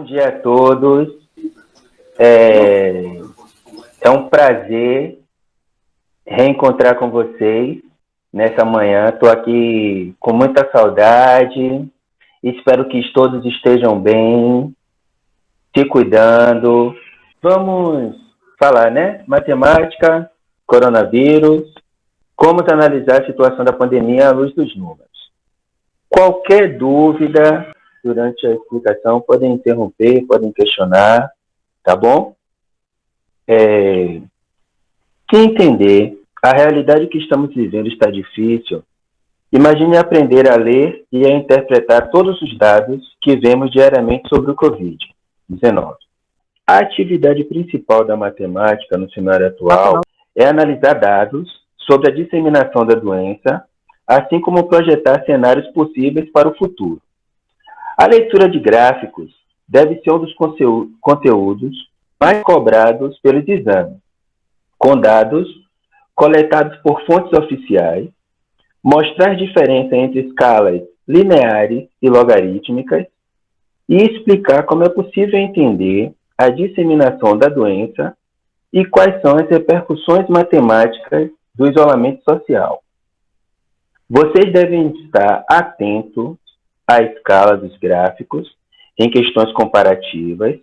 dia a todos. É um prazer reencontrar com vocês nessa manhã. Estou aqui com muita saudade. Espero que todos estejam bem, se cuidando. Vamos falar, né? Matemática, coronavírus, como analisar a situação da pandemia à luz dos números. Qualquer dúvida durante a explicação, podem interromper, podem questionar, tá bom? Quem entender a realidade que estamos vivendo está difícil, imagine aprender a ler e a interpretar todos os dados que vemos diariamente sobre o Covid-19. A atividade principal da matemática no cenário atual é analisar dados sobre a disseminação da doença, assim como projetar cenários possíveis para o futuro. A leitura de gráficos deve ser um dos conteúdos mais cobrados pelos exames, com dados coletados por fontes oficiais, mostrar diferença entre escalas lineares e logarítmicas e explicar como é possível entender a disseminação da doença e quais são as repercussões matemáticas do isolamento social. Vocês devem estar atentos à escala dos gráficos em questões comparativas.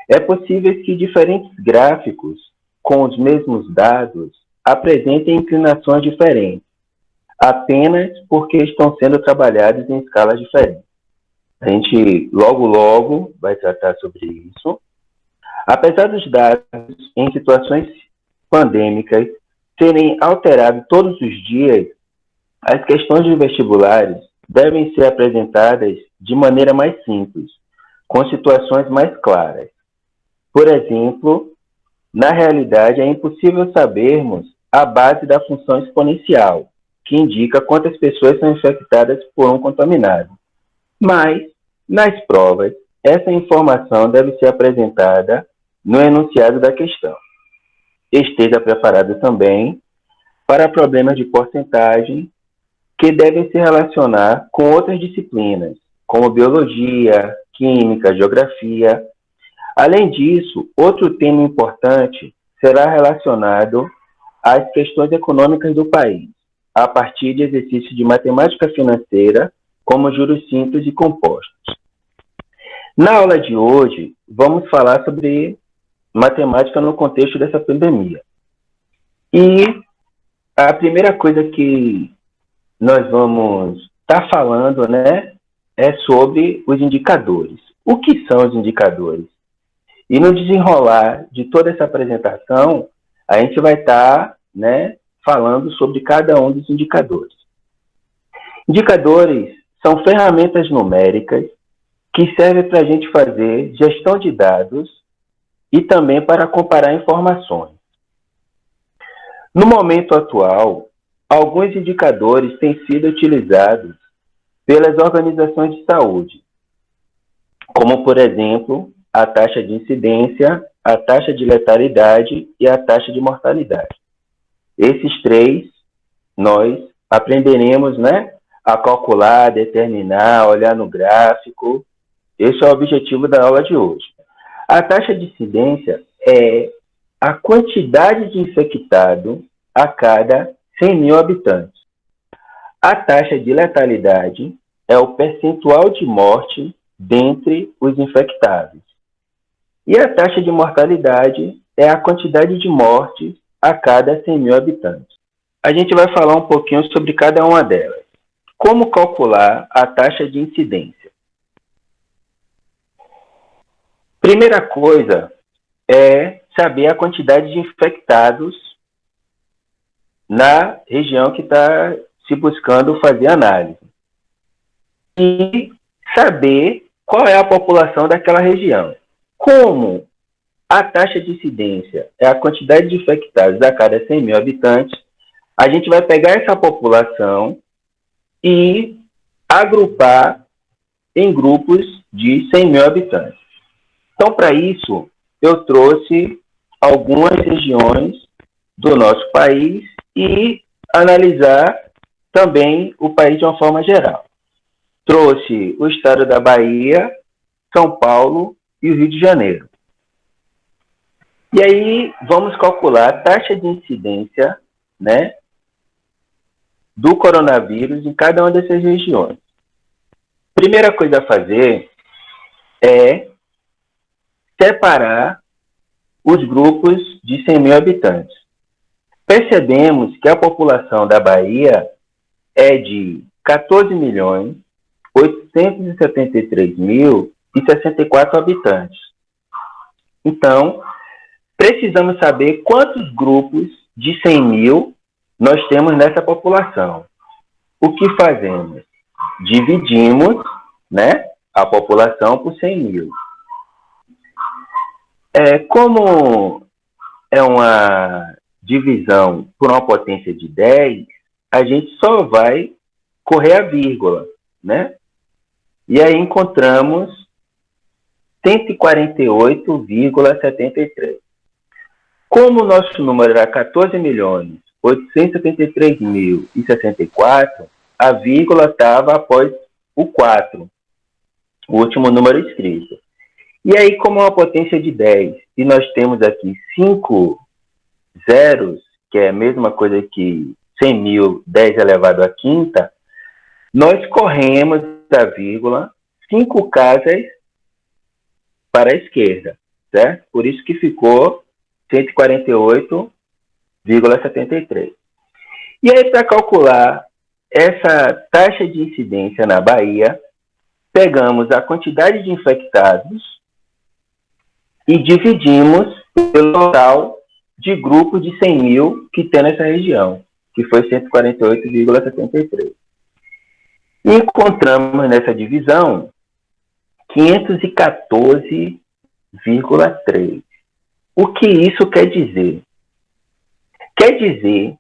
É possível que diferentes gráficos com os mesmos dados apresentem inclinações diferentes, apenas porque estão sendo trabalhados em escalas diferentes. A gente logo vai tratar sobre isso. Apesar dos dados em situações pandêmicas serem alterados todos os dias, as questões de vestibulares devem ser apresentadas de maneira mais simples, com situações mais claras. Por exemplo, na realidade é impossível sabermos a base da função exponencial, que indica quantas pessoas são infectadas por um contaminado. Mas, nas provas, essa informação deve ser apresentada no enunciado da questão. Esteja preparado também para problemas de porcentagem que devem se relacionar com outras disciplinas, como biologia, química, geografia. Além disso, outro tema importante será relacionado às questões econômicas do país, a partir de exercícios de matemática financeira, como juros simples e compostos. Na aula de hoje, vamos falar sobre matemática no contexto dessa pandemia. E a primeira coisa que nós vamos estar falando, né, é sobre os indicadores. O que são os indicadores? E no desenrolar de toda essa apresentação, a gente vai estar, né, falando sobre cada um dos indicadores. Indicadores são ferramentas numéricas que servem para a gente fazer gestão de dados e também para comparar informações. No momento atual, alguns indicadores têm sido utilizados pelas organizações de saúde, como, por exemplo, a taxa de incidência, a taxa de letalidade e a taxa de mortalidade. Esses três, nós aprenderemos, né, a calcular, determinar, olhar no gráfico. Esse é o objetivo da aula de hoje. A taxa de incidência é a quantidade de infectado a cada 100 mil habitantes. A taxa de letalidade é o percentual de morte dentre os infectados. E a taxa de mortalidade é a quantidade de mortes a cada 100 mil habitantes. A gente vai falar um pouquinho sobre cada uma delas. Como calcular a taxa de incidência? Primeira coisa é saber a quantidade de infectados na região que está se buscando fazer análise. E saber qual é a população daquela região. Como a taxa de incidência é a quantidade de infectados a cada 100 mil habitantes, a gente vai pegar essa população e agrupar em grupos de 100 mil habitantes. Então, para isso, eu trouxe algumas regiões do nosso país e analisar também o país de uma forma geral. Trouxe o estado da Bahia, São Paulo e o Rio de Janeiro. E aí, vamos calcular a taxa de incidência, né, do coronavírus em cada uma dessas regiões. Primeira coisa a fazer é separar os grupos de 100 mil habitantes. Percebemos que a população da Bahia é de 14.873.064 habitantes. Então, precisamos saber quantos grupos de 100 mil nós temos nessa população. O que fazemos? Dividimos, né, a população por 100 mil. Como é uma divisão por uma potência de 10, a gente só vai correr a vírgula, né? E aí encontramos 148,73. Como o nosso número era 14.873.064, a vírgula estava após o 4, o último número escrito. E aí, como é uma potência de 10, e nós temos aqui 5 zeros, que é a mesma coisa que 100 mil, 10 elevado à quinta, nós corremos da vírgula 5 casas para a esquerda, certo? Por isso que ficou 148,73. E aí, para calcular essa taxa de incidência na Bahia, pegamos a quantidade de infectados e dividimos pelo total de grupos de 100 mil que tem nessa região, que foi 148,73. E encontramos nessa divisão 514,3. O que isso quer dizer? Quer dizer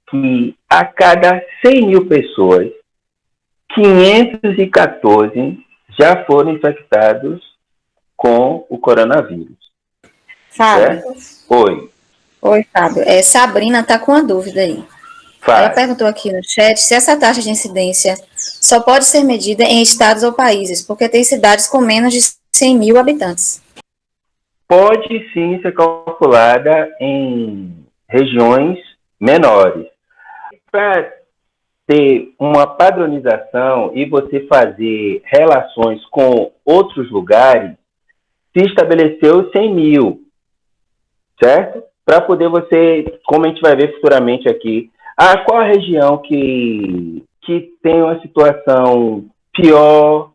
que a cada 100 mil pessoas, 514 já foram infectados com o coronavírus. Fábio. Oi. Oi, Fábio. Sabrina está com uma dúvida aí. Ela perguntou aqui no chat se essa taxa de incidência só pode ser medida em estados ou países, porque tem cidades com menos de 100 mil habitantes. Pode sim ser calculada em regiões menores. Para ter uma padronização e você fazer relações com outros lugares, se estabeleceu 100 mil, certo? Para poder você, como a gente vai ver futuramente aqui, qual a região que tem uma situação pior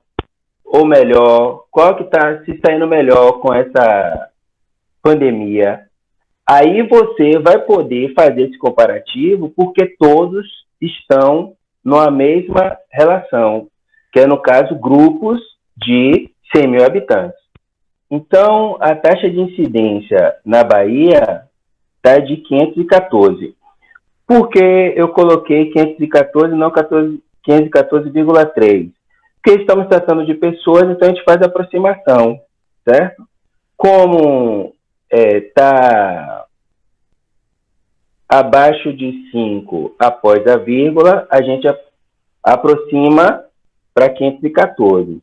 ou melhor, qual que está se saindo melhor com essa pandemia. Aí você vai poder fazer esse comparativo porque todos estão numa mesma relação, que é, no caso, grupos de 100 mil habitantes. Então, a taxa de incidência na Bahia está de 514. Por que eu coloquei 514 e não 514,3? Porque estamos tratando de pessoas, então a gente faz a aproximação, certo? Como está abaixo de 5 após a vírgula, a gente aproxima para 514.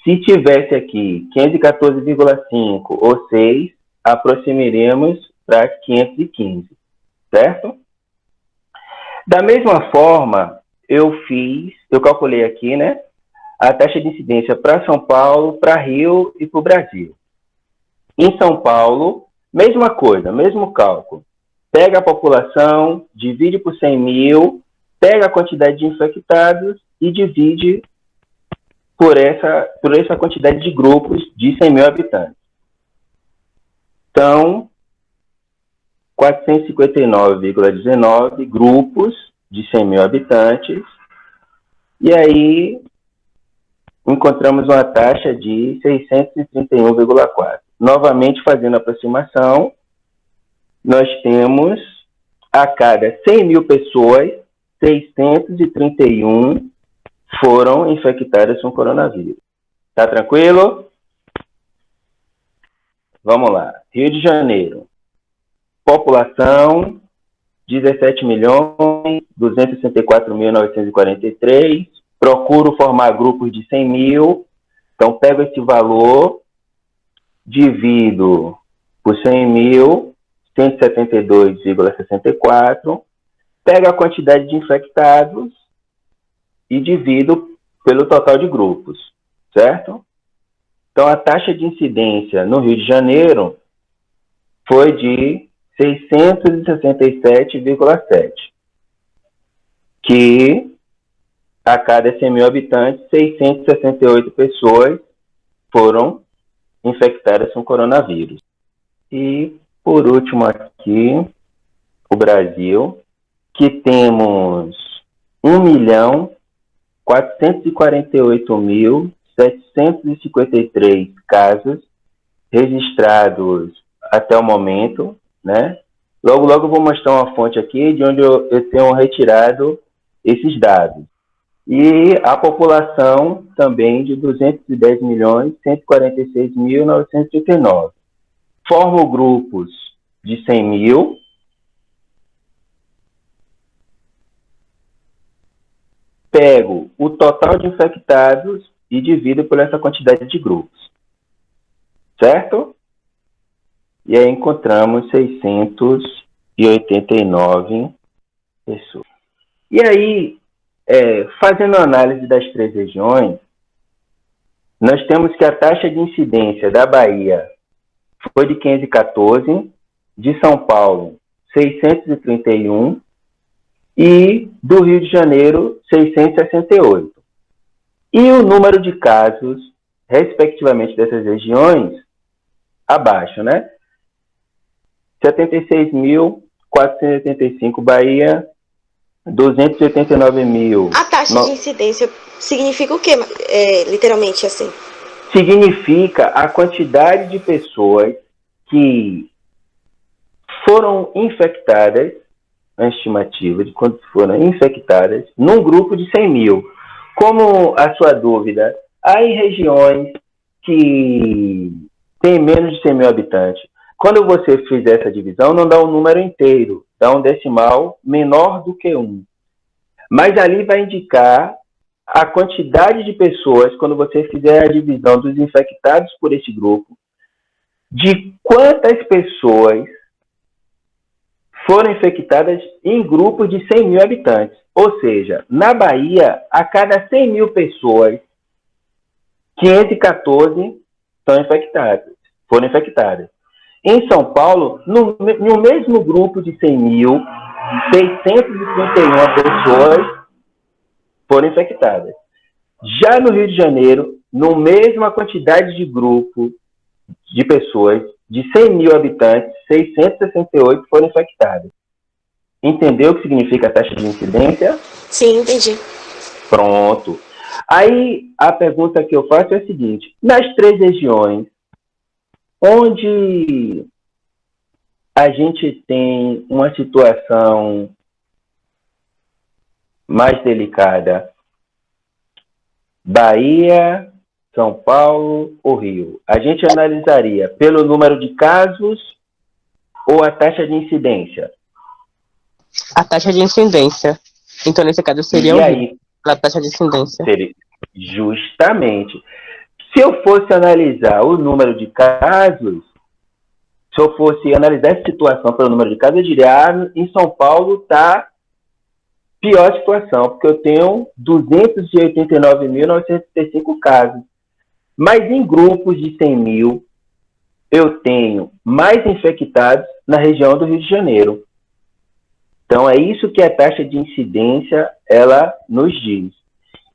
Se tivesse aqui 514,5 ou 6, aproximaremos para 515, certo? Da mesma forma, eu calculei aqui, né, a taxa de incidência para São Paulo, para Rio e para o Brasil. Em São Paulo, mesma coisa, mesmo cálculo. Pega a população, divide por 100 mil, pega a quantidade de infectados e divide por essa quantidade de grupos de 100 mil habitantes. Então, 459,19 grupos de 100 mil habitantes. E aí, encontramos uma taxa de 631,4. Novamente, fazendo a aproximação, nós temos a cada 100 mil pessoas, 631 foram infectadas com coronavírus. Tá tranquilo? Vamos lá. Rio de Janeiro. População, divido por 100 mil, 172,64, pego a quantidade de infectados e divido pelo total de grupos, certo? Então, a taxa de incidência no Rio de Janeiro foi de 667,7, que a cada 100 mil habitantes, 668 pessoas foram infectadas com coronavírus. E, por último aqui, o Brasil, que temos 1.448.753 casos registrados até o momento, né? Logo, logo eu vou mostrar uma fonte aqui de onde eu tenho retirado esses dados. E a população também de 210.146.939. Formo grupos de 100 mil. Pego o total de infectados e divido por essa quantidade de grupos. Certo? E aí encontramos 689 pessoas. E aí, fazendo a análise das 3 regiões, nós temos que a taxa de incidência da Bahia foi de 514, de São Paulo 631 e do Rio de Janeiro 668. E o número de casos, respectivamente, dessas regiões, abaixo, né? 76.485 Bahia, 289 mil. A taxa de incidência significa o quê, literalmente, assim? Significa a quantidade de pessoas que foram infectadas, a estimativa de quantas foram infectadas, num grupo de 100 mil. Como a sua dúvida, há em regiões que têm menos de 100 mil habitantes. Quando você fizer essa divisão, não dá um número inteiro, dá um decimal menor do que 1. Mas ali vai indicar a quantidade de pessoas, quando você fizer a divisão dos infectados por esse grupo, de quantas pessoas foram infectadas em grupos de 100 mil habitantes. Ou seja, na Bahia, a cada 100 mil pessoas, 514 foram infectadas. Em São Paulo, no mesmo grupo de 100 mil, 631 pessoas foram infectadas. Já no Rio de Janeiro, na mesma quantidade de grupo de pessoas, de 100 mil habitantes, 668 foram infectadas. Entendeu o que significa a taxa de incidência? Sim, entendi. Pronto. Aí, a pergunta que eu faço é a seguinte: nas 3 regiões onde a gente tem uma situação mais delicada, Bahia, São Paulo ou Rio, a gente analisaria pelo número de casos ou a taxa de incidência? A taxa de incidência. Então, nesse caso, seria a taxa de incidência. Justamente. Se eu fosse analisar o número de casos, se eu fosse analisar essa situação pelo número de casos, eu diria, em São Paulo está pior situação, porque eu tenho 289.935 casos. Mas em grupos de 100 mil, eu tenho mais infectados na região do Rio de Janeiro. Então, é isso que a taxa de incidência ela nos diz.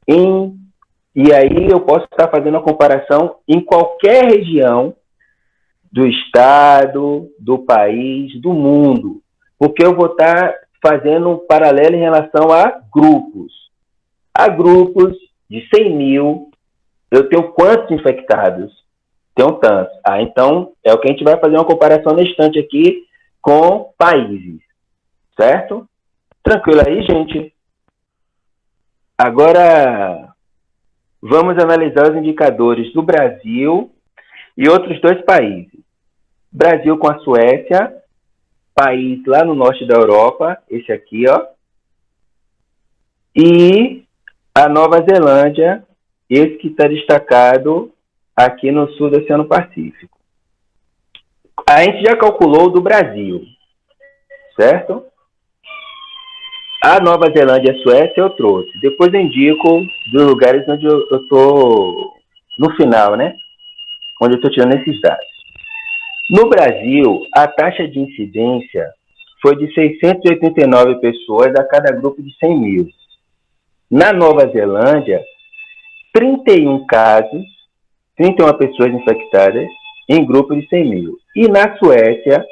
E aí eu posso estar fazendo a comparação em qualquer região do estado, do país, do mundo, porque eu vou estar fazendo um paralelo em relação a grupos. A grupos de 100 mil, eu tenho quantos infectados? Tenho tantos. Então, é o que a gente vai fazer uma comparação na estante aqui com países. Certo? Tranquilo aí, gente? Agora, vamos analisar os indicadores do Brasil e outros 2 países. Brasil com a Suécia, país lá no norte da Europa, esse aqui, ó. E a Nova Zelândia, esse que está destacado aqui no sul do Oceano Pacífico. A gente já calculou do Brasil, certo? A Nova Zelândia e a Suécia eu trouxe. Depois eu indico dos lugares onde eu estou no final, né? Onde eu estou tirando esses dados. No Brasil, a taxa de incidência foi de 689 pessoas a cada grupo de 100 mil. Na Nova Zelândia, 31 casos, 31 pessoas infectadas em grupo de 100 mil. E na Suécia,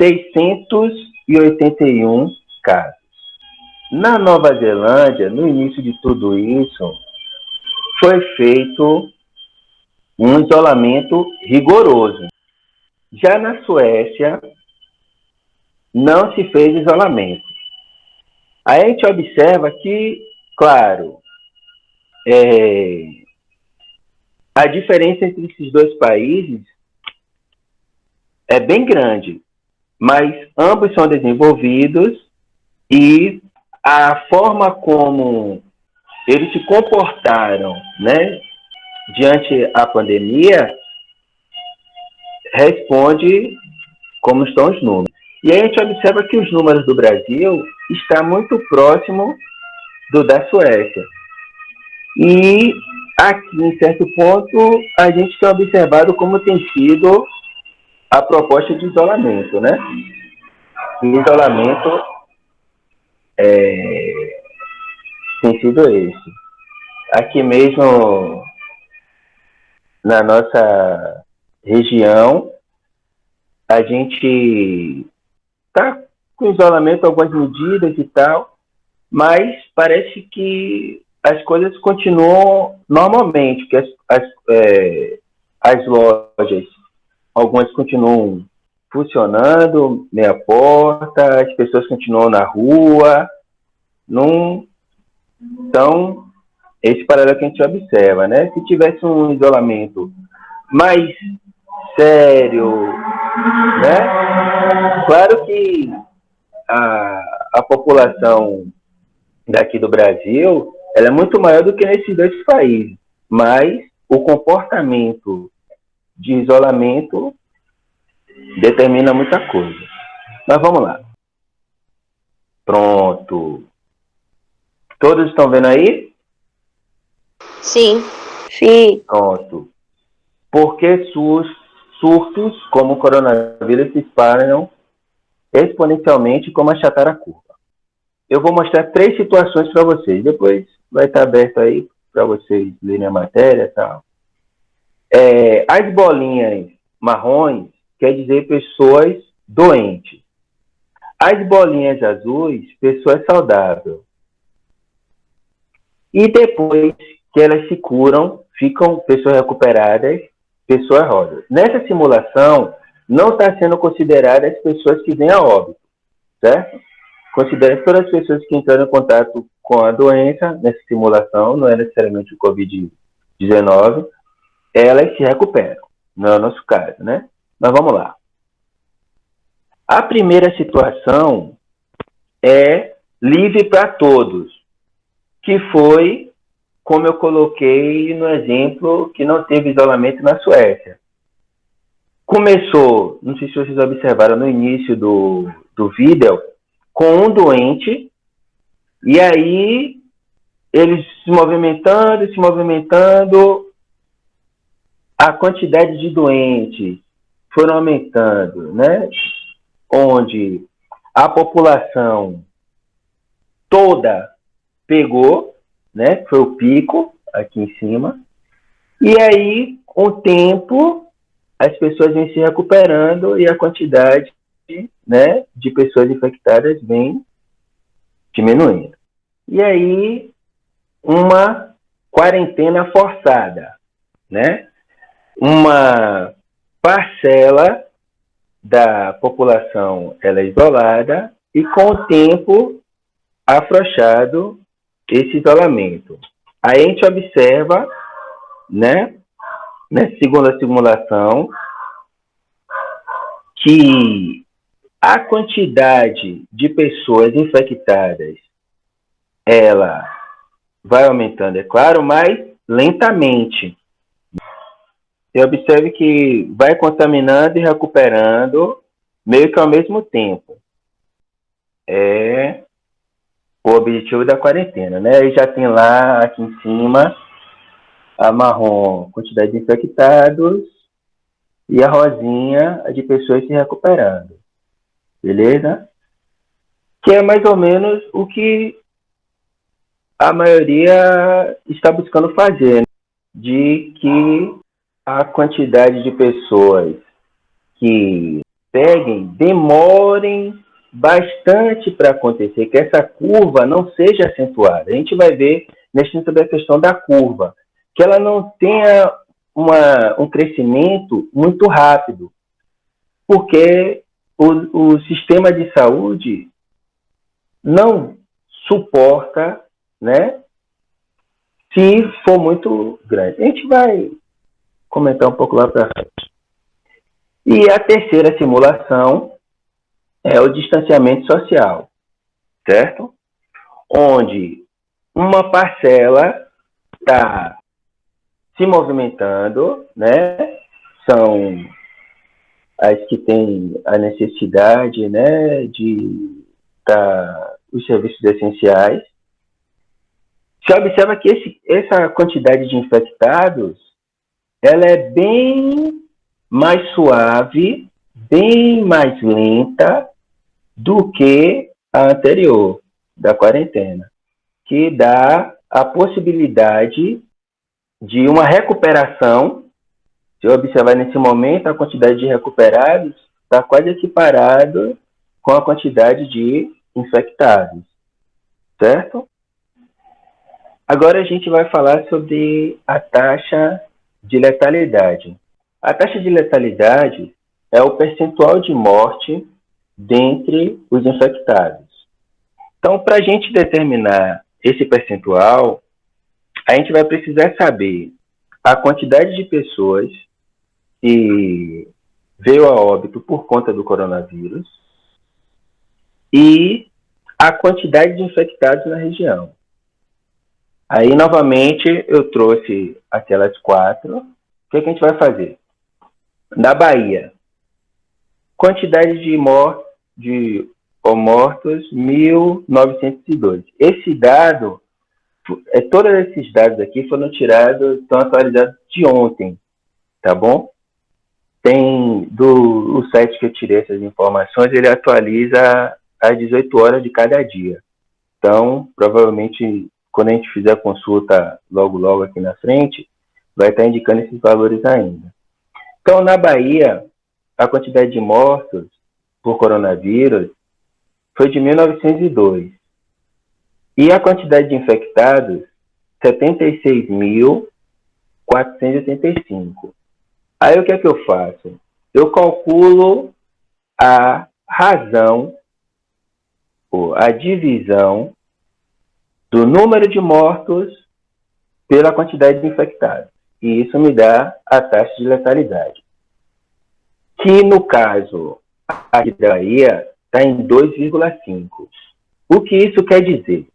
681 casos. Na Nova Zelândia, no início de tudo isso, foi feito um isolamento rigoroso. Já na Suécia, não se fez isolamento. Aí a gente observa que, claro, a diferença entre esses dois países é bem grande, mas ambos são desenvolvidos e a forma como eles se comportaram, né, diante a pandemia responde como estão os números. E aí a gente observa que os números do Brasil estão muito próximo do da Suécia. E aqui, em certo ponto, a gente tem observado como tem sido a proposta de isolamento, né? O isolamento tem sido esse. Aqui mesmo, na nossa região, a gente está com isolamento, algumas medidas e tal, mas parece que as coisas continuam normalmente, que as lojas, algumas continuam funcionando, meia porta, as pessoas continuam na rua, não. Então, esse paralelo que a gente observa, né? Se tivesse um isolamento mais sério, né? Claro que a população daqui do Brasil, ela é muito maior do que nesses dois países, mas o comportamento de isolamento determina muita coisa. Mas vamos lá. Pronto. Todos estão vendo aí? Sim. Sim. Pronto. Por que surtos como o coronavírus se espalham exponencialmente como achatar a curva? Eu vou mostrar 3 situações para vocês. Depois vai estar aberto aí para vocês lerem a matéria e tal. As bolinhas marrons quer dizer pessoas doentes. As bolinhas azuis, pessoas saudáveis. E depois que elas se curam, ficam pessoas recuperadas, pessoas rosas. Nessa simulação, não está sendo consideradas as pessoas que vêm a óbito, certo? Considera todas as pessoas que entraram em contato com a doença nessa simulação, não é necessariamente o Covid-19, elas se recuperam. Não é o nosso caso, né? Mas vamos lá. A primeira situação é livre para todos, que foi, como eu coloquei no exemplo, que não teve isolamento na Suécia. Começou, não sei se vocês observaram no início do vídeo, com um doente, e aí eles se movimentando, a quantidade de doentes foram aumentando, né? Onde a população toda pegou, né? Foi o pico aqui em cima, e aí, com o tempo, as pessoas vêm se recuperando e a quantidade, né, de pessoas infectadas vem diminuindo. E aí, uma quarentena forçada, né? Uma parcela da população ela é isolada e, com o tempo, afrouxado esse isolamento. Aí a gente observa, né, na segunda simulação, que a quantidade de pessoas infectadas ela vai aumentando, é claro, mas lentamente. você observe que vai contaminando e recuperando meio que ao mesmo tempo. É o objetivo da quarentena, né? E já tem lá, aqui em cima, a marrom, quantidade de infectados, e a rosinha, a de pessoas se recuperando. Beleza? Que é mais ou menos o que a maioria está buscando fazer, né? De que a quantidade de pessoas que demorem bastante para acontecer, que essa curva não seja acentuada. A gente vai ver sobre a questão da curva, que ela não tenha um crescimento muito rápido, porque o sistema de saúde não suporta, né, se for muito grande. A gente vai comentar um pouco lá para frente. E a terceira simulação é o distanciamento social, certo? Onde uma parcela está se movimentando, né? São as que têm a necessidade, né, de os serviços essenciais. Se observa que essa quantidade de infectados, ela é bem mais suave, bem mais lenta do que a anterior, da quarentena, que dá a possibilidade de uma recuperação. Se eu observar nesse momento, a quantidade de recuperados está quase equiparada com a quantidade de infectados, certo? Agora a gente vai falar sobre a taxa de letalidade. A taxa de letalidade é o percentual de morte dentre os infectados. Então, para a gente determinar esse percentual, a gente vai precisar saber a quantidade de pessoas que veio a óbito por conta do coronavírus e a quantidade de infectados na região. Aí, novamente, eu trouxe aquelas 4. O que a gente vai fazer? Na Bahia, quantidade de mortos, 1.902. Esse dado, todos esses dados aqui foram tirados, estão atualizados de ontem, tá bom? Tem o site que eu tirei essas informações, ele atualiza às 18 horas de cada dia. Então, provavelmente, quando a gente fizer a consulta logo aqui na frente, vai estar indicando esses valores ainda. Então, na Bahia, a quantidade de mortos por coronavírus foi de 1.902. E a quantidade de infectados, 76.485. Aí o que é que eu faço? Eu calculo a razão, ou a divisão do número de mortos pela quantidade de infectados. E isso me dá a taxa de letalidade. Que, no caso, a de Bahia está em 2,5. O que isso quer dizer?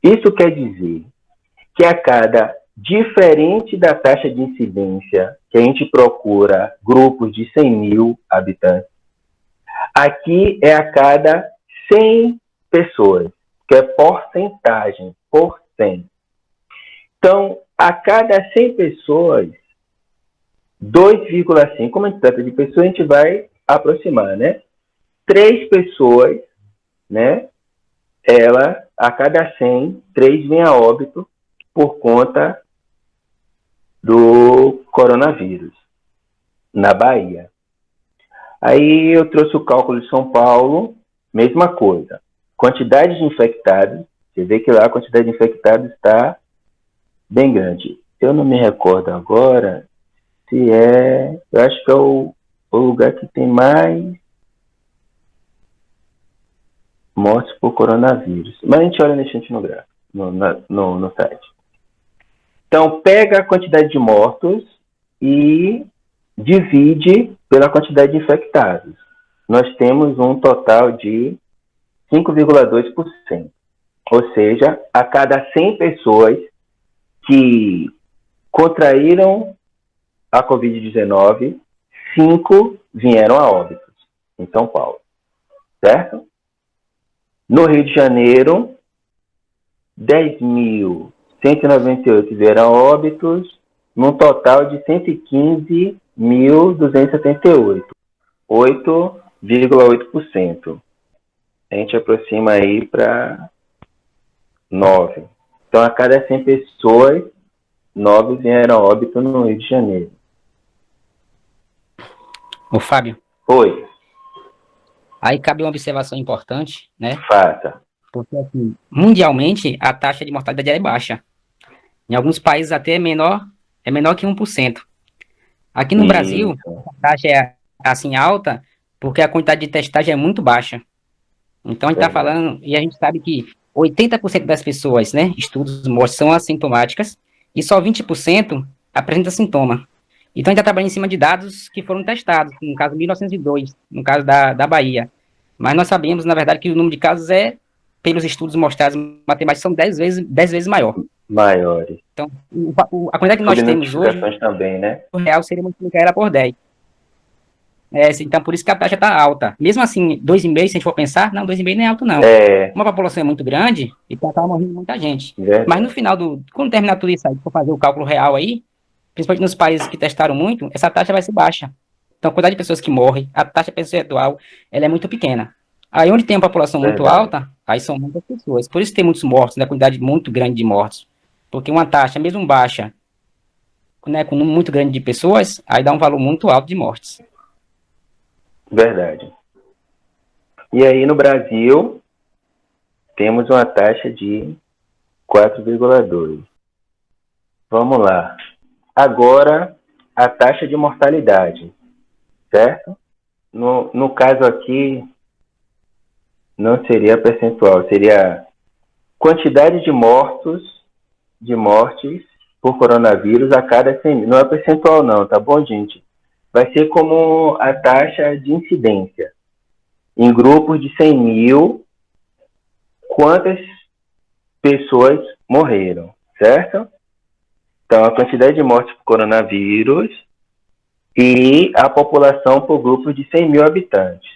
Isso quer dizer que diferente da taxa de incidência, que a gente procura grupos de 100 mil habitantes, aqui é a cada 100 pessoas, que é porcentagem, por 100. Então, a cada 100 pessoas, 2,5, como a gente trata de pessoas, a gente vai aproximar, né? 3 pessoas, né? A cada 100, 3 vêm a óbito por conta do coronavírus, na Bahia. Aí eu trouxe o cálculo de São Paulo, mesma coisa. Quantidade de infectados, você vê que lá a quantidade de infectados está bem grande. Eu não me recordo agora se eu acho que é o lugar que tem mais mortes por coronavírus. Mas a gente olha nesse instante no gráfico, no site. Então, pega a quantidade de mortos e divide pela quantidade de infectados. Nós temos um total de 5,2%. Ou seja, a cada 100 pessoas que contraíram a Covid-19, 5 vieram a óbitos em São Paulo, certo? No Rio de Janeiro, 10.198 vieram a óbitos, num total de 115.278, 8,8%. A gente aproxima aí para 9. Então, a cada 100 pessoas, 9 vieram a óbito no Rio de Janeiro. Ô, Fábio. Oi. Aí cabe uma observação importante, né? Faça. Porque, assim, mundialmente, a taxa de mortalidade é baixa. Em alguns países até é menor que 1%. Aqui no Brasil, a taxa é, assim, alta porque a quantidade de testagem é muito baixa. Então, a gente está falando, e a gente sabe que 80% das pessoas, né, estudos mostram, são assintomáticas, e só 20% apresenta sintoma. Então, a gente está trabalhando em cima de dados que foram testados, no caso 1902, no caso da Bahia. Mas nós sabemos, na verdade, que o número de casos pelos estudos mostrados matemáticos, são 10 vezes maior. Maiores. Então, a quantidade que nós temos hoje, também, né? o real seria multiplicar por 10. Então, por isso que a taxa está alta. Mesmo assim, 2,5, se a gente for pensar, não, 2,5 não é alto, não. Uma população é muito grande e está morrendo muita gente. Mas no final, quando terminar tudo isso aí, for fazer o cálculo real aí, principalmente nos países que testaram muito, essa taxa vai ser baixa. Então, a quantidade de pessoas que morrem, a taxa percentual, ela é muito pequena. Aí, onde tem uma população muito alta, aí são muitas pessoas. Por isso tem muitos mortos, né, quantidade muito grande de mortos. Porque uma taxa, mesmo baixa, né, com um número muito grande de pessoas, aí dá um valor muito alto de mortes. Verdade. E aí, no Brasil, temos uma taxa de 4,2. Vamos lá. Agora, a taxa de mortalidade, certo? No caso aqui, não seria percentual, seria quantidade de mortes por coronavírus a cada 100 mil. Não é percentual não, tá bom, gente? Vai ser como a taxa de incidência. Em grupos de 100 mil, quantas pessoas morreram, certo? Então, a quantidade de mortes por coronavírus e a população por grupos de 100 mil habitantes.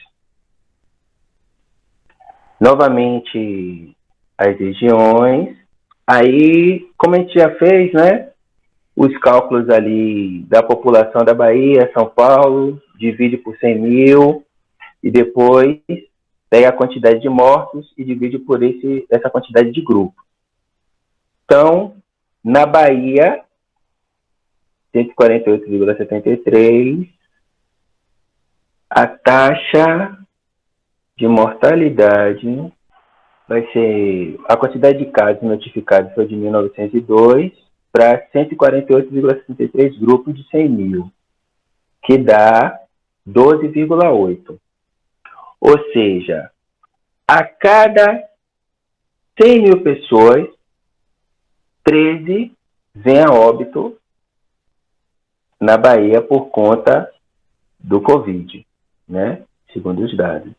Novamente, as regiões. Aí, como a gente já fez, né? Os cálculos ali da população da Bahia, São Paulo, divide por 100 mil e depois pega a quantidade de mortos e divide por essa quantidade de grupos. Então, na Bahia, 148,73, a taxa de mortalidade vai ser, a quantidade de casos notificados foi de 1.902 para 148,63 grupos de 100 mil, que dá 12,8. Ou seja, a cada 100 mil pessoas, 13 vêm a óbito na Bahia por conta do Covid, né? Segundo os dados.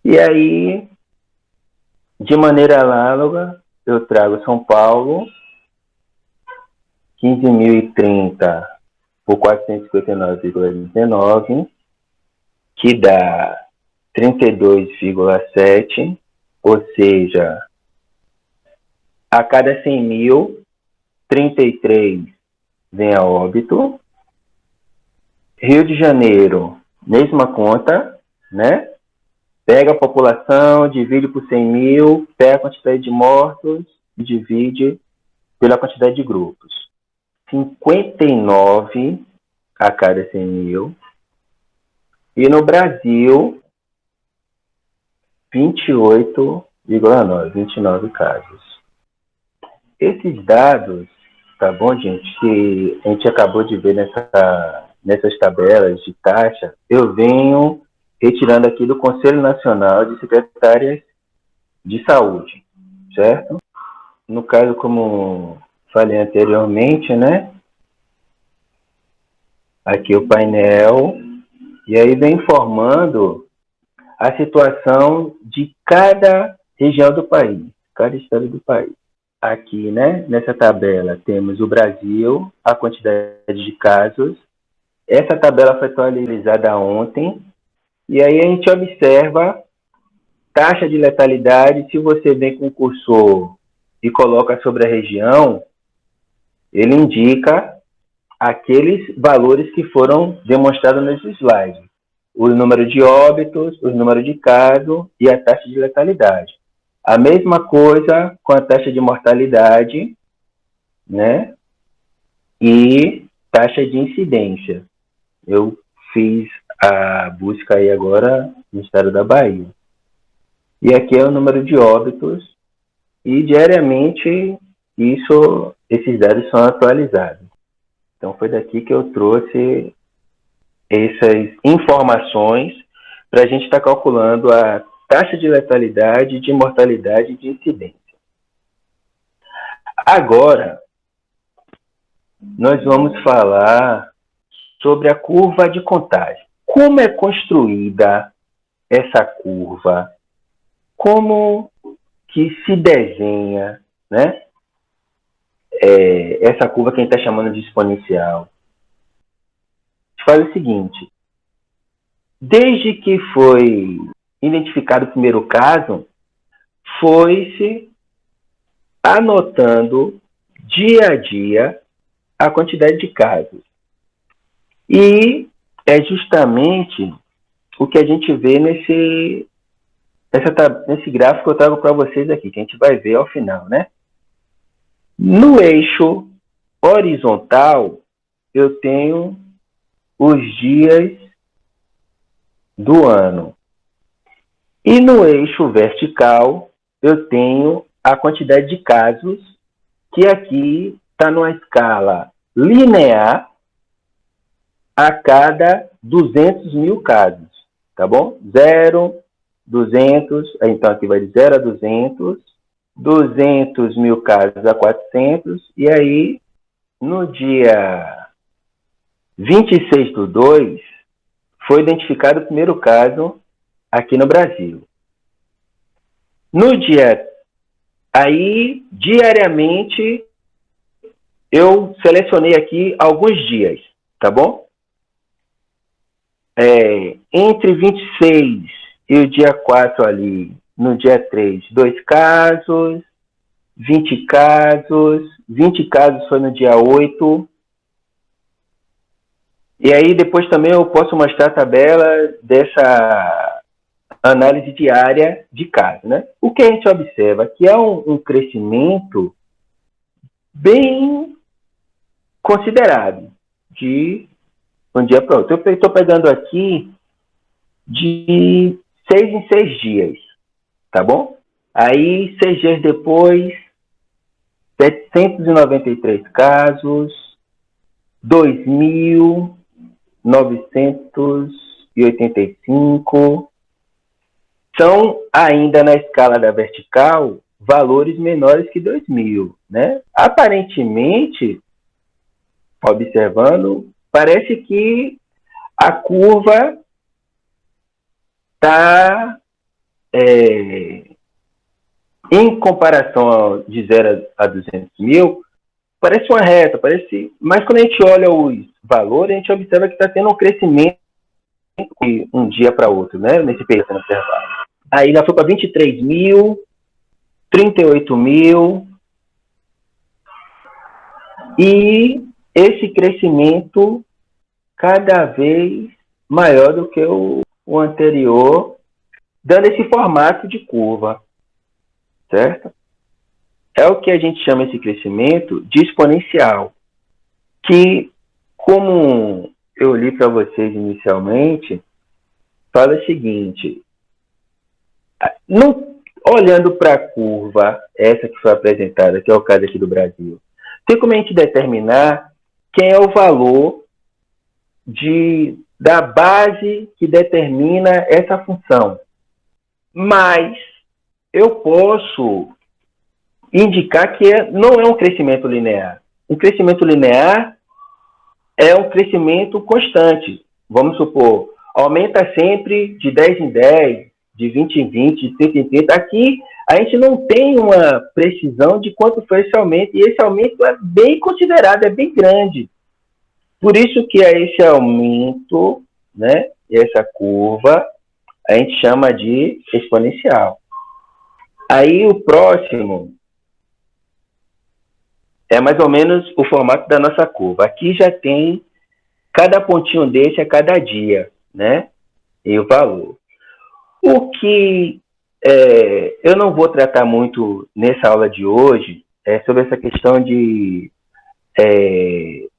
E aí, de maneira análoga, eu trago São Paulo, 15.030 por 459,19, que dá 32,7, ou seja, a cada 100 mil, 33 vem a óbito. Rio de Janeiro, mesma conta, né? Pega a população, divide por 100 mil, pega a quantidade de mortos e divide pela quantidade de grupos. 59 a cada 100 mil. E no Brasil, 28,9, 29 casos. Esses dados, tá bom, gente, que a gente acabou de ver nessas tabelas de taxa, eu venho retirando aqui do Conselho Nacional de Secretárias de Saúde, certo? No caso, como falei anteriormente, né? Aqui o painel, e aí vem informando a situação de cada região do país, cada estado do país. aqui, né, nessa tabela, temos o Brasil, a quantidade de casos. Essa tabela foi atualizada ontem. E aí a gente observa taxa de letalidade. Se você vem com o cursor e coloca sobre a região, ele indica aqueles valores que foram demonstrados nesse slide. O número de óbitos, o número de casos e a taxa de letalidade. A mesma coisa com a taxa de mortalidade, né? E taxa de incidência. Eu fiz a busca aí agora no estado da Bahia. E aqui é o número de óbitos e diariamente esses dados são atualizados. Então foi daqui que eu trouxe essas informações para a gente estar calculando a taxa de letalidade, de mortalidade e de incidência. Agora, nós vamos falar sobre a curva de contágio. Como é construída essa curva? Como que se desenha, né? Essa curva que a gente está chamando de exponencial. A gente faz o seguinte: desde que foi identificado o primeiro caso, foi-se anotando dia a dia a quantidade de casos. E é justamente o que a gente vê nesse gráfico que eu trago para vocês aqui, que a gente vai ver ao final, né? No eixo horizontal, eu tenho os dias do ano. E no eixo vertical, eu tenho a quantidade de casos, que aqui está numa escala linear a cada 200 mil casos, tá bom? 0, 200, então aqui vai de 0 a 200, 200 mil casos a 400, e aí no dia 26/2 foi identificado o primeiro caso aqui no Brasil. Diariamente, eu selecionei aqui alguns dias, tá bom? Entre 26 e o dia 4 ali, no dia 3, 2 casos, 20 casos, 20 casos foi no dia 8. E aí depois também eu posso mostrar a tabela dessa análise diária de casos, né? O que a gente observa que é um crescimento bem considerável de um dia para outro. Eu estou pegando aqui de 6 em 6 dias, tá bom? Aí, 6 dias depois, 793 casos, 2.985. São, ainda na escala da vertical, valores menores que 2.000, né? Aparentemente, observando, parece que a curva está, em comparação de 0 a 200 mil, parece uma reta, mas quando a gente olha os valores, a gente observa que está tendo um crescimento de um dia para outro, né? Nesse período observado. Aí já foi para 23 mil, 38 mil, e esse crescimento cada vez maior do que o anterior, dando esse formato de curva, certo? É o que a gente chama esse crescimento de exponencial, que, como eu li para vocês inicialmente, fala o seguinte: olhando para a curva, essa que foi apresentada, que é o caso aqui do Brasil, tem como a gente determinar quem é o valor da base que determina essa função. Mas eu posso indicar que não é um crescimento linear. Um crescimento linear é um crescimento constante. Vamos supor, aumenta sempre de 10 em 10, de 20 em 20, de 30 em 30. Aqui a gente não tem uma precisão de quanto foi esse aumento, e esse aumento é bem considerado, é bem grande. Por isso que esse aumento, né, essa curva, a gente chama de exponencial. Aí o próximo é mais ou menos o formato da nossa curva. Aqui já tem cada pontinho desse a cada dia, né? E o valor. O que eu não vou tratar muito nessa aula de hoje é sobre essa questão de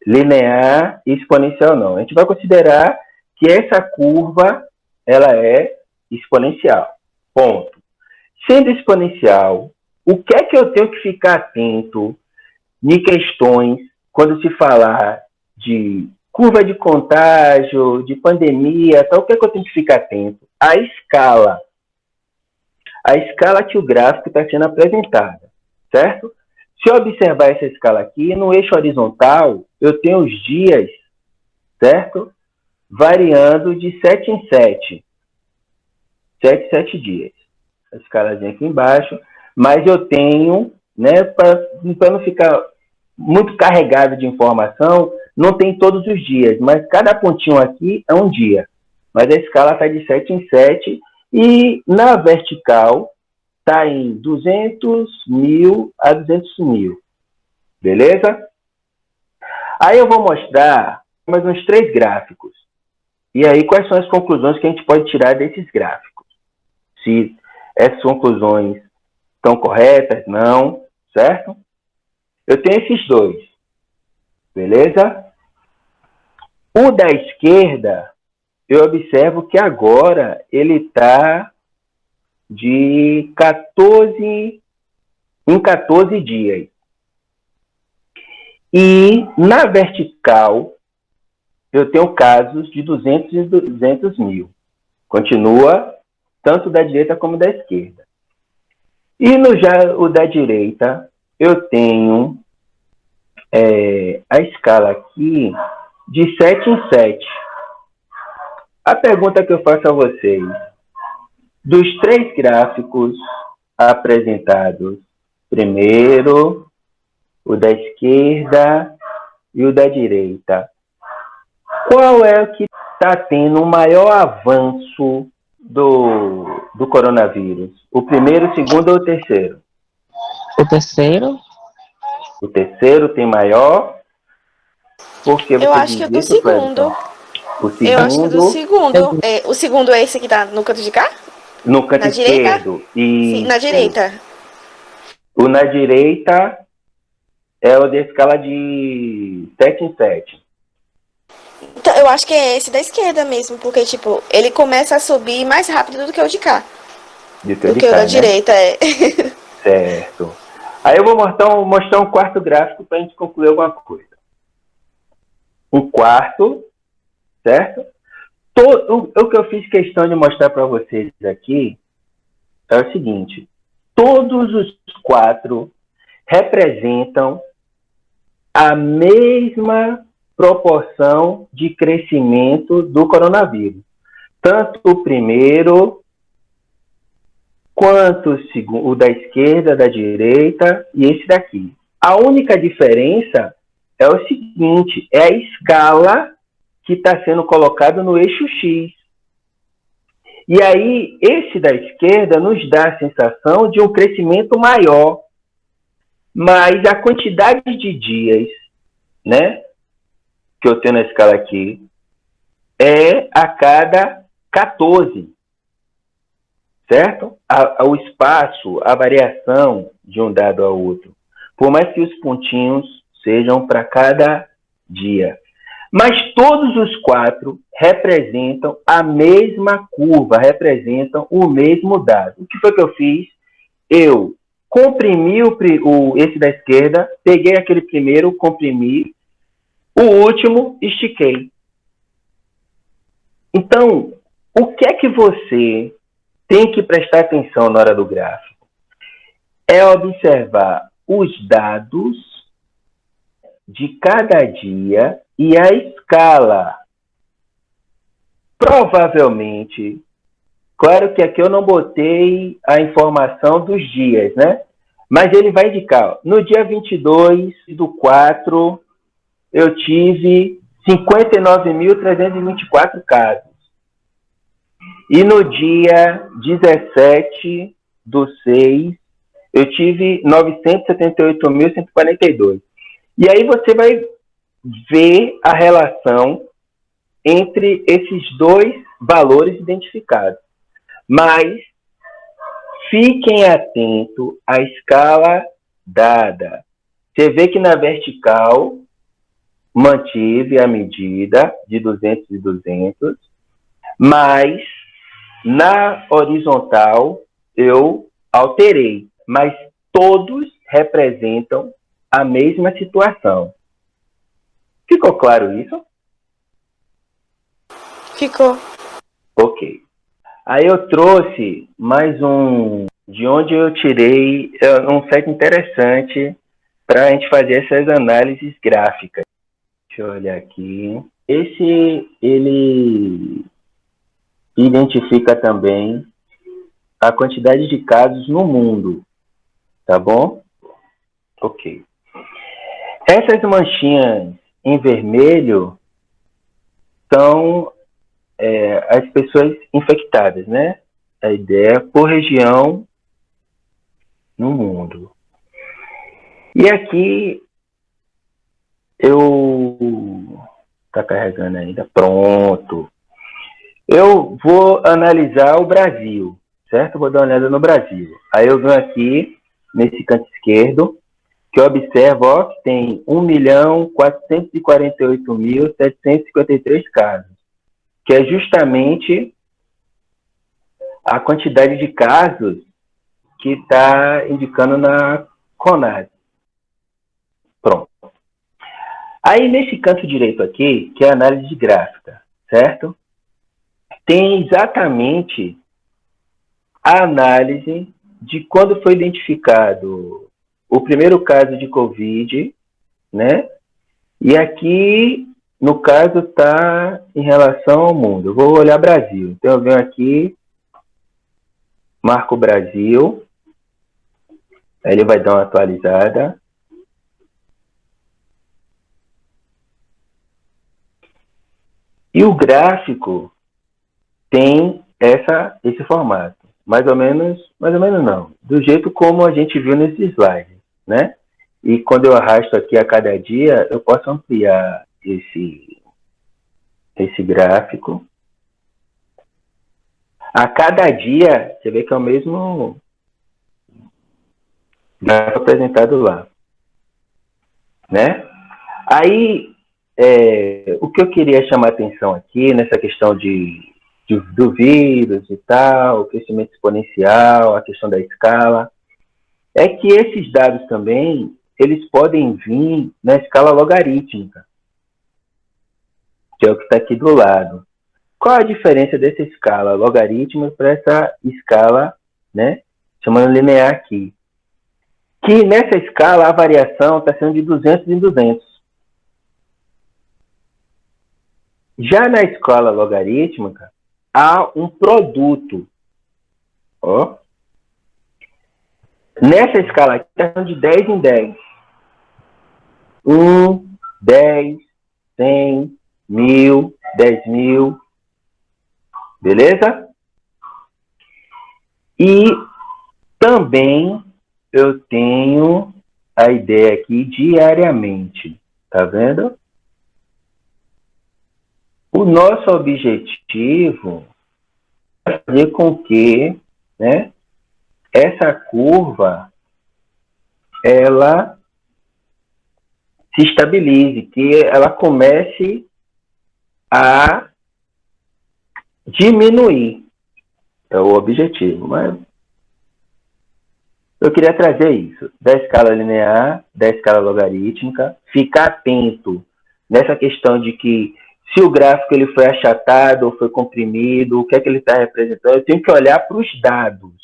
linear e exponencial, não. A gente vai considerar que essa curva ela é exponencial. Ponto. Sendo exponencial, o que é que eu tenho que ficar atento em questões quando se falar de curva de contágio, de pandemia, tal, o que é que eu tenho que ficar atento? A escala. A escala que o gráfico está sendo apresentado, certo? Se eu observar essa escala aqui, no eixo horizontal, eu tenho os dias, certo? Variando de 7 em 7. 7 dias. A escalazinha aqui embaixo. Mas eu tenho, né, para não ficar muito carregado de informação, não tem todos os dias, mas cada pontinho aqui é um dia. Mas a escala está de 7 em 7 e na vertical está em 200 mil a 200 mil. Beleza? Aí eu vou mostrar mais uns 3 gráficos. E aí quais são as conclusões que a gente pode tirar desses gráficos? Se essas conclusões estão corretas, não, certo? Eu tenho esses 2, beleza? O da esquerda, eu observo que agora ele está de 14 dias. E na vertical, eu tenho casos de 200 e 200 mil. Continua tanto da direita como da esquerda. E o da direita, eu tenho a escala aqui de 7 em 7. A pergunta que eu faço a vocês, dos 3 gráficos apresentados, primeiro, o da esquerda e o da direita, qual é o que está tendo o maior avanço do coronavírus? O primeiro, o segundo ou o terceiro? O terceiro. O terceiro tem maior? Porque eu acho que é do segundo. O segundo. Eu acho que é do segundo. O segundo é esse que tá no canto de cá? No canto esquerdo. Sim, na direita. O na direita é o de escala de 7 em 7. Então, eu acho que é esse da esquerda mesmo, porque, tipo, ele começa a subir mais rápido do que o de cá. Do que o da direita, é. Certo. Aí eu vou mostrar um quarto gráfico para a gente concluir alguma coisa. Um quarto, certo? O que eu fiz questão de mostrar para vocês aqui é o seguinte: todos os 4 representam a mesma proporção de crescimento do coronavírus. Tanto o primeiro, quanto o da esquerda, da direita e esse daqui. A única diferença é o seguinte, é a escala que está sendo colocado no eixo X. E aí, esse da esquerda nos dá a sensação de um crescimento maior, mas a quantidade de dias, né, que eu tenho na escala aqui, é a cada 14. Certo? O espaço, a variação de um dado ao outro. Por mais que os pontinhos sejam para cada dia. Mas todos os 4 representam a mesma curva, representam o mesmo dado. O que foi que eu fiz? Eu comprimi esse da esquerda, peguei aquele primeiro, comprimi, o último, estiquei. Então, o que é que você tem que prestar atenção na hora do gráfico? É observar os dados de cada dia e a escala. Provavelmente, Claro que aqui eu não botei a informação dos dias, né? Mas ele vai indicar, ó, no dia 22/4, eu tive 59.324 casos. E no dia 17/6, eu tive 978.142. E aí você vai ver a relação entre esses dois valores identificados. Mas fiquem atentos à escala dada. Você vê que na vertical mantive a medida de 200 e 200, mas na horizontal eu alterei, mas todos representam a mesma situação. Ficou claro isso? Ficou. Ok. Aí eu trouxe mais um, de onde eu tirei um site interessante para a gente fazer essas análises gráficas. Deixa eu olhar aqui. Esse, ele identifica também a quantidade de casos no mundo, tá bom? Ok. Essas manchinhas em vermelho são as pessoas infectadas, né? A ideia por região no mundo. E aqui tá carregando ainda, pronto. Eu vou analisar o Brasil, certo? Vou dar uma olhada no Brasil. Aí eu venho aqui nesse canto esquerdo, que eu observo, ó, que tem 1.448.753 casos, que é justamente a quantidade de casos que está indicando na CONAS. Pronto. Aí, nesse canto direito aqui, que é a análise gráfica, certo? Tem exatamente a análise de quando foi identificado o primeiro caso de Covid, né? E aqui, no caso, está em relação ao mundo. Eu vou olhar Brasil. Então, eu venho aqui, marco Brasil. Aí ele vai dar uma atualizada. E o gráfico tem esse formato. Mais ou menos não. Do jeito como a gente viu nesse slide, né? E quando eu arrasto aqui a cada dia, eu posso ampliar esse gráfico. A cada dia, você vê que é o mesmo gráfico apresentado lá, né? Aí, o que eu queria chamar a atenção aqui, nessa questão do vírus e tal, o crescimento exponencial, a questão da escala, é que esses dados também, eles podem vir na escala logarítmica, que é o que está aqui do lado. Qual a diferença dessa escala logarítmica para essa escala, né, chamando linear aqui? Que nessa escala a variação está sendo de 200 em 200. Já na escala logarítmica, há um produto. Ó. Nessa escala aqui, está de 10 em 10. 1, 10, 100, 1000, 10.000. Beleza? E também eu tenho a ideia aqui diariamente. Tá vendo? O nosso objetivo é fazer com que, né, essa curva ela se estabilize, que ela comece a diminuir. É o objetivo, mas eu queria trazer isso, da escala linear, da escala logarítmica, ficar atento nessa questão de que se o gráfico ele foi achatado ou foi comprimido, o que é que ele está representando, eu tenho que olhar para os dados,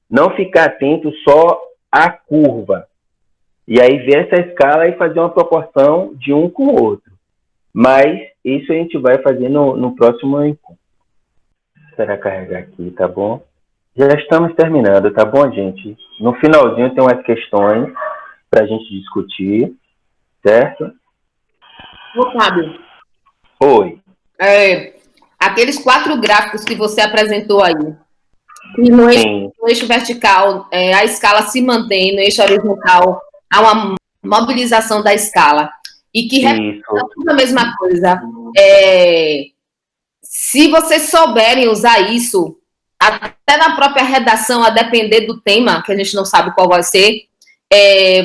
não ficar atento só à curva. E aí ver essa escala e fazer uma proporção de um com o outro. Mas isso a gente vai fazer no próximo encontro. Esperar carregar aqui, tá bom? Já estamos terminando, tá bom, gente? No finalzinho tem umas questões para a gente discutir, certo? Ô, Fábio. Oi. Aqueles 4 gráficos que você apresentou aí, e no eixo vertical a escala se mantém, no eixo horizontal há uma mobilização da escala, e que representa tudo a mesma coisa. Se vocês souberem usar isso, até na própria redação, a depender do tema, que a gente não sabe qual vai ser,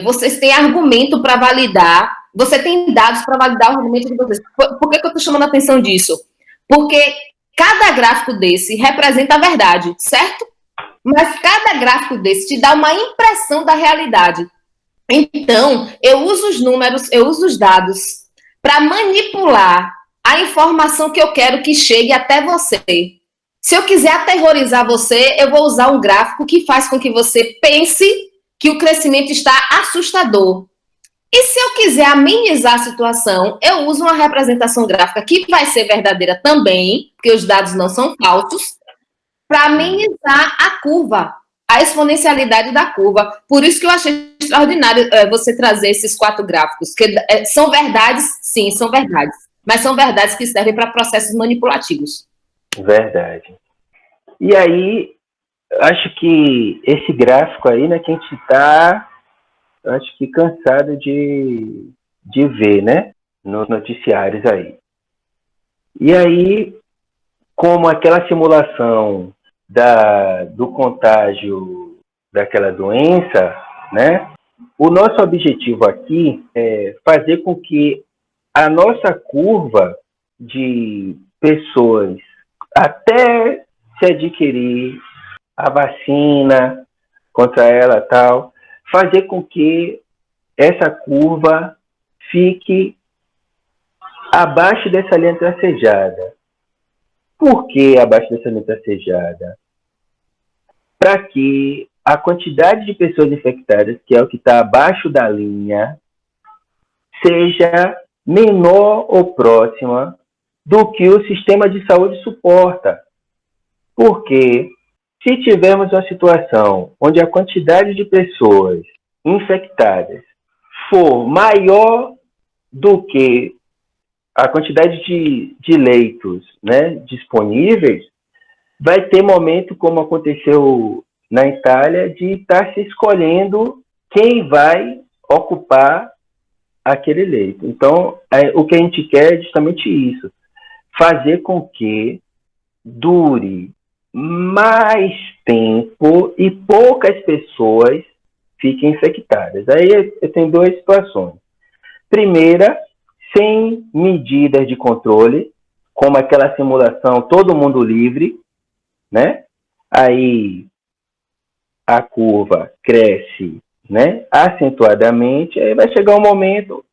vocês têm argumento para validar, você tem dados para validar o argumento de vocês. Por que eu estou chamando a atenção disso? Porque cada gráfico desse representa a verdade, certo? Mas cada gráfico desse te dá uma impressão da realidade. Então, eu uso os números, eu uso os dados para manipular a informação que eu quero que chegue até você. Se eu quiser aterrorizar você, eu vou usar um gráfico que faz com que você pense que o crescimento está assustador. E se eu quiser amenizar a situação, eu uso uma representação gráfica que vai ser verdadeira também, porque os dados não são falsos, para amenizar a curva, a exponencialidade da curva. Por isso que eu achei extraordinário você trazer esses 4 gráficos, que são verdades, sim, são verdades, mas são verdades que servem para processos manipulativos. Verdade. E aí, acho que esse gráfico aí, né, que a gente está, acho que cansado de ver, né, nos noticiários aí. E aí, como aquela simulação do contágio daquela doença, né, o nosso objetivo aqui é fazer com que a nossa curva de pessoas até se adquirir a vacina contra ela tal, fazer com que essa curva fique abaixo dessa linha tracejada. Por que abaixo dessa linha tracejada? Para que a quantidade de pessoas infectadas, que é o que está abaixo da linha, seja menor ou próxima do que o sistema de saúde suporta. Porque se tivermos uma situação onde a quantidade de pessoas infectadas for maior do que a quantidade de leitos, né, disponíveis, vai ter momento, como aconteceu na Itália, de estar se escolhendo quem vai ocupar aquele leito. Então, o que a gente quer é justamente isso, fazer com que dure mais tempo e poucas pessoas fiquem infectadas. Aí eu tenho 2 situações. Primeira, sem medidas de controle, como aquela simulação todo mundo livre, né? Aí a curva cresce, né, acentuadamente, aí vai chegar um momento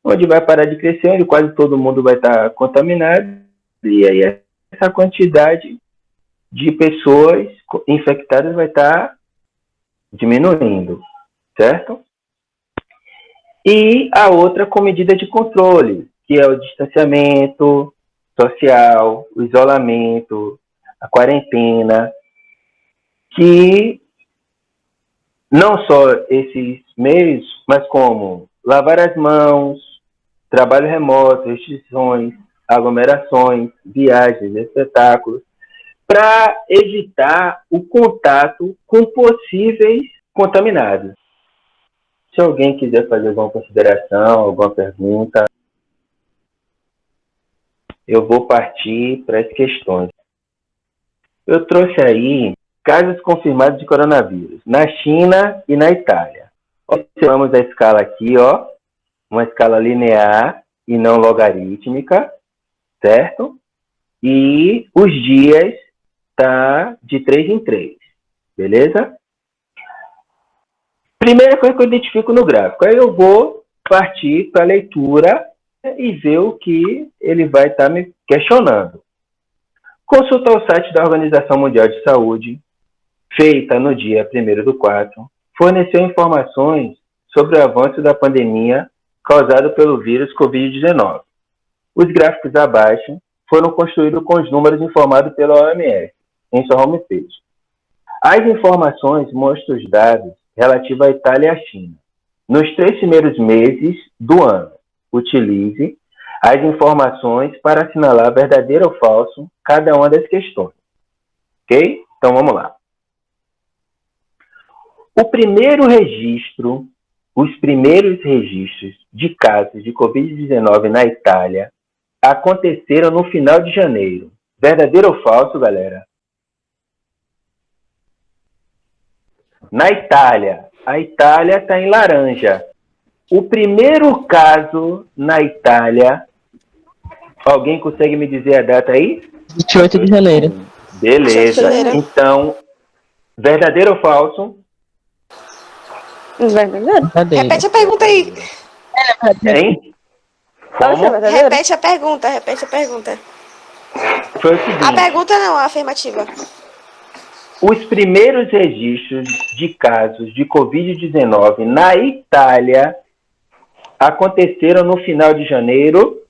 onde vai parar de crescer, onde quase todo mundo vai estar contaminado, e aí essa quantidade de pessoas infectadas vai estar diminuindo, certo? E a outra com medida de controle, que é o distanciamento social, o isolamento, a quarentena, que não só esses meios, mas como lavar as mãos, trabalho remoto, restrições, aglomerações, viagens, espetáculos, para evitar o contato com possíveis contaminados. Se alguém quiser fazer alguma consideração, alguma pergunta, eu vou partir para as questões. Eu trouxe aí casos confirmados de coronavírus na China e na Itália. Observamos a escala aqui, ó, uma escala linear e não logarítmica, certo? E os dias tá de 3 em 3, beleza? Primeira coisa que eu identifico no gráfico, aí eu vou partir para a leitura e ver o que ele vai estar me questionando. Consulta ao site da Organização Mundial de Saúde, feita no dia 1º/4, forneceu informações sobre o avanço da pandemia causado pelo vírus Covid-19. Os gráficos abaixo foram construídos com os números informados pela OMS. em sua homepage. As informações mostram os dados relativos à Itália e à China. Nos 3 primeiros meses do ano, utilize as informações para assinalar verdadeiro ou falso cada uma das questões. Ok? Então, vamos lá. Os primeiros registros de casos de Covid-19 na Itália aconteceram no final de janeiro. Verdadeiro ou falso, galera? Na Itália. A Itália está em laranja. O primeiro caso na Itália... Alguém consegue me dizer a data aí? 28 de janeiro. Beleza. Então, verdadeiro ou falso? Verdadeiro. Repete a pergunta aí. Hein? Como? Repete a pergunta. Foi o seguinte. A pergunta não, a afirmativa. Os primeiros registros de casos de Covid-19 na Itália aconteceram no final de janeiro.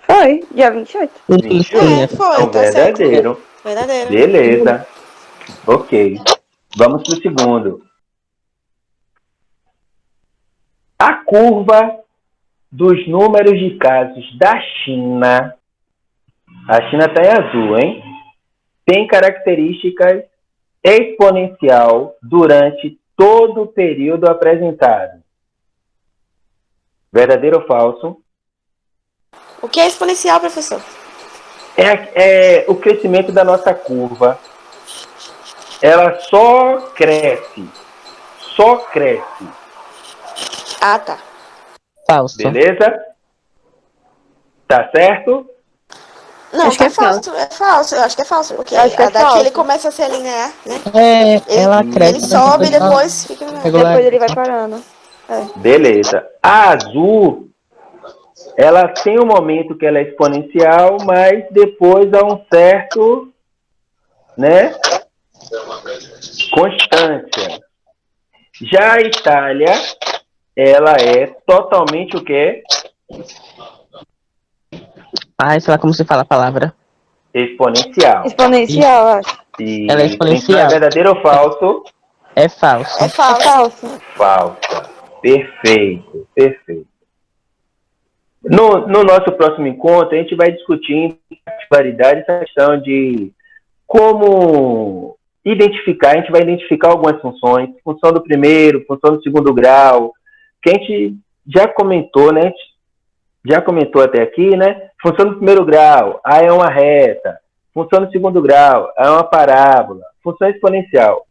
Foi, dia 28. 28. Foi, então, tá verdadeiro. Certo. Verdadeiro. Beleza. Ok. Vamos para o segundo. A curva dos números de casos da China, a China está em azul, hein? Tem características exponencial durante todo o período apresentado. Verdadeiro ou falso? O que é exponencial, professor? É o crescimento da nossa curva. Ela só cresce. Só cresce. Ah, tá. Falso. Beleza? Tá certo? Não, Acho tá que é falso. É falso. Eu acho que é falso. Porque Acho que é daqui falso. ele começa a se alinhar, né? Ela cresce. Ele sobe e depois fica... Depois ele vai parando. Beleza. A azul, ela tem um momento que ela é exponencial, mas depois há um certo, né, constância. Já a Itália, ela é totalmente o quê? Sei lá como se fala a palavra. Exponencial. Exponencial, acho. E ela é exponencial. Então é verdadeiro ou falso? É falso. É falso. Falsa. Perfeito, perfeito. No nosso próximo encontro, a gente vai discutir em particularidade essa questão de como identificar, a gente vai identificar algumas funções, função do primeiro, função do segundo grau, que a gente já comentou, né? Já comentou até aqui, né? Função do primeiro grau, A é uma reta. Função do segundo grau, A é uma parábola. Função exponencial.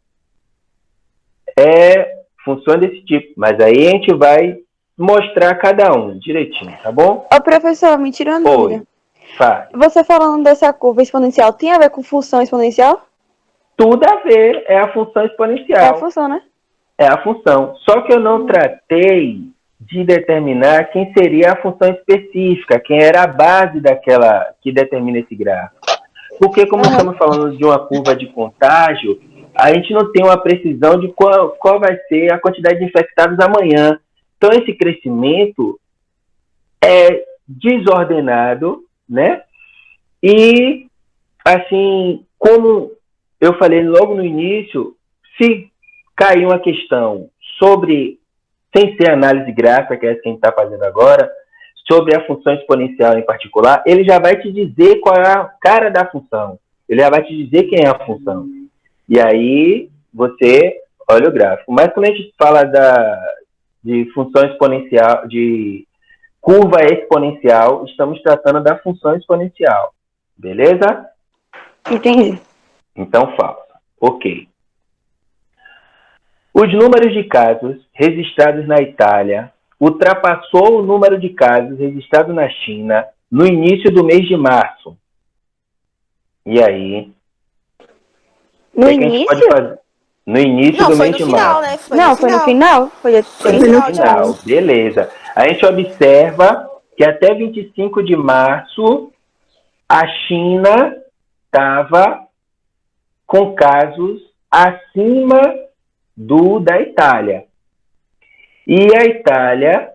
É função desse tipo. Mas aí a gente vai mostrar cada um direitinho, tá bom? Ô, professor, me tira uma dúvida. Faz. Você falando dessa curva exponencial, tem a ver com função exponencial? Tudo a ver, é a função exponencial. É a função, né? É a função. Só que eu não tratei de determinar quem seria a função específica, quem era a base daquela que determina esse gráfico. Porque como estamos falando de uma curva de contágio, a gente não tem uma precisão de qual vai ser a quantidade de infectados amanhã. Então esse crescimento é desordenado, né? E, assim, como eu falei logo no início, se cair uma questão sobre, sem ser análise gráfica, que é essa que a gente está fazendo agora, sobre a função exponencial em particular, ele já vai te dizer qual é a cara da função. Ele já vai te dizer quem é a função. E aí, você olha o gráfico. Mas quando a gente fala de função exponencial, de curva exponencial, estamos tratando da função exponencial. Beleza? Entendi. Então, falsa. Ok. Os números de casos registrados na Itália ultrapassou o número de casos registrados na China no início do mês de março. E aí? No início? No início do mês de março. Né? Foi no final. Foi no final. Beleza. A gente observa que até 25 de março a China estava com casos acima da Itália. E a Itália,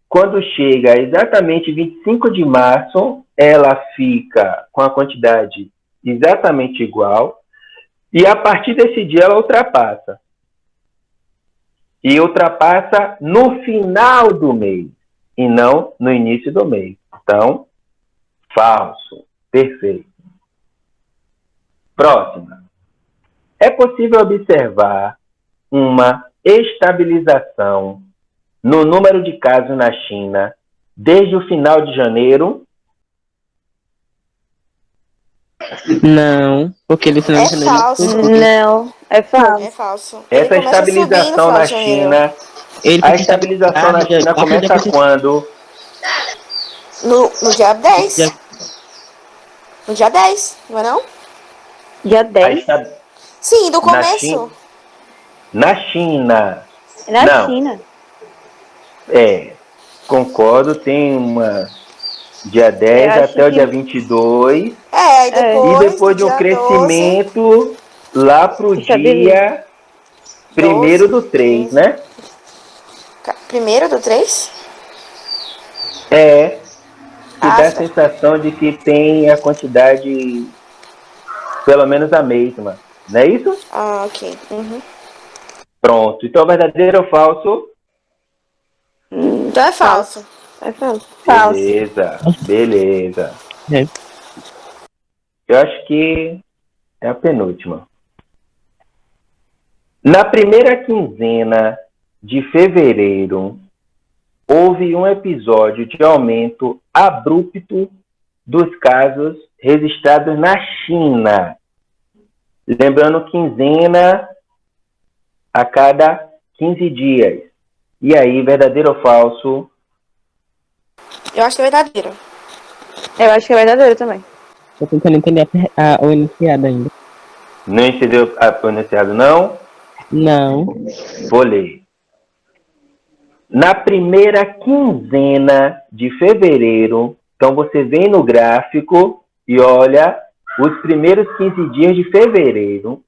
quando chega exatamente 25 de março, ela fica com a quantidade exatamente igual. E a partir desse dia ela ultrapassa. E ultrapassa no final do mês, e não no início do mês. Então, falso. Perfeito. Próxima. É possível observar uma estabilização no número de casos na China desde o final de janeiro? Não, porque ele final de janeiro. Não, é falso. É falso. Essa estabilização na China. A estabilização na China começa quando? No dia 10. No dia 10, não é não? Dia 10? Sim, do começo. Na China. Na China. Concordo, tem uma dia 10 até o dia 22. Depois, e depois de um crescimento 12, lá pro dia 1º do 3, né? 1º do 3? Que dá a sensação de que tem a quantidade pelo menos a mesma. Não é isso? Ok. Uhum. Pronto. Então, verdadeiro ou falso? Então é falso. É falso. Beleza. Eu acho que é a penúltima. Na primeira quinzena de fevereiro, houve um episódio de aumento abrupto dos casos registrados na China. Lembrando, quinzena a cada 15 dias. E aí, verdadeiro ou falso? Eu acho que é verdadeiro. Eu acho que é verdadeiro também. Tô tentando entender o enunciado ainda. Não entendeu o enunciado, não? Não. Vou ler. Na primeira quinzena de fevereiro, então você vem no gráfico e olha os primeiros 15 dias de fevereiro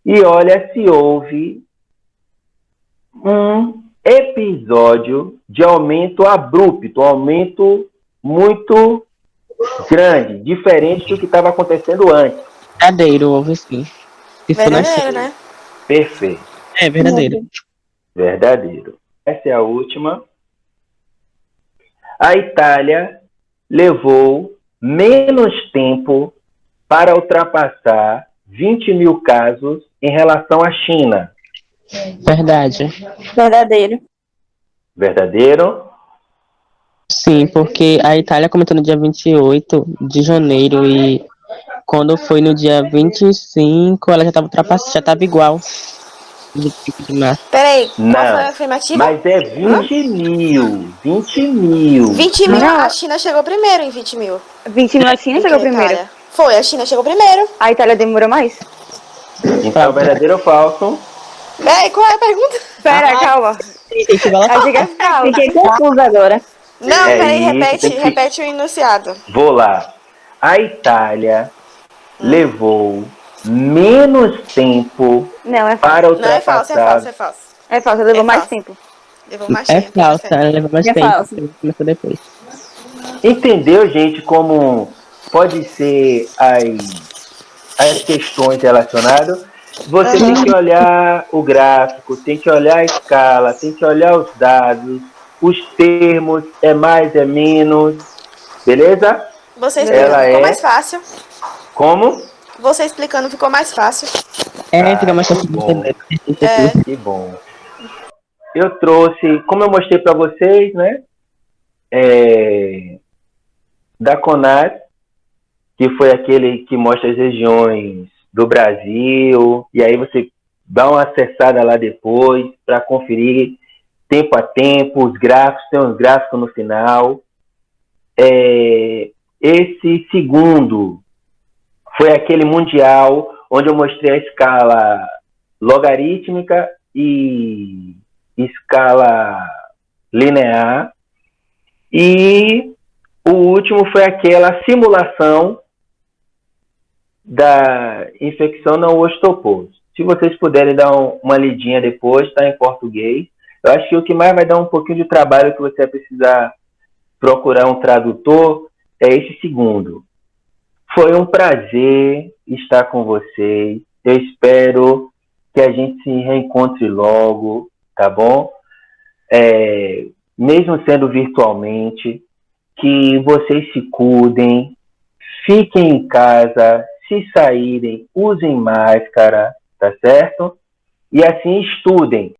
e olha se houve um episódio de aumento abrupto, aumento muito grande, diferente do que estava acontecendo antes. Verdadeiro, houve sim. Verdadeiro, né? Perfeito. É verdadeiro. Verdadeiro. Essa é a última. A Itália levou menos tempo para ultrapassar 20 mil casos em relação à China. Verdade. Verdadeiro. Verdadeiro? Sim, porque a Itália começou no dia 28 de janeiro e quando foi no dia 25, ela já estava ultrapassando, já estava igual. Peraí, qual Não, foi a afirmativa? Mas é 20 mil. 20 mil. 20 mil, a China chegou primeiro em 20 mil. 20 mil a China chegou primeiro. Foi, a China chegou primeiro. A Itália demorou mais? Então, verdadeiro ou falso? Peraí, qual é a pergunta? Pera, calma. Fiquei confusa agora. Não, peraí, repete o enunciado. Vou lá. A Itália levou menos tempo para ultrapassar... Não, é falso. É falso, levou mais tempo. Levou mais tempo. É falso, ela levou mais tempo. Começou depois. Entendeu, gente, como pode ser as questões relacionadas? Você tem que olhar o gráfico, tem que olhar a escala, tem que olhar os dados, os termos, é mais, é menos, beleza? Você explicando ficou mais fácil. Como? Você explicando ficou mais fácil. Fica mais fácil de entender. Que bom. Eu trouxe, como eu mostrei para vocês, né? Da CONAS, que foi aquele que mostra as regiões do Brasil, e aí você dá uma acessada lá depois para conferir tempo a tempo, os gráficos, tem uns gráficos no final. Esse segundo foi aquele mundial onde eu mostrei a escala logarítmica e escala linear. E o último foi aquela simulação da infecção não osteoporose. Se vocês puderem dar uma lidinha depois, está em português. Eu acho que o que mais vai dar um pouquinho de trabalho que você vai precisar procurar um tradutor é esse segundo. Foi um prazer estar com vocês. Eu espero que a gente se reencontre logo, tá bom? Mesmo sendo virtualmente, que vocês se cuidem, fiquem em casa, se saírem, usem máscara, tá certo? E assim estudem.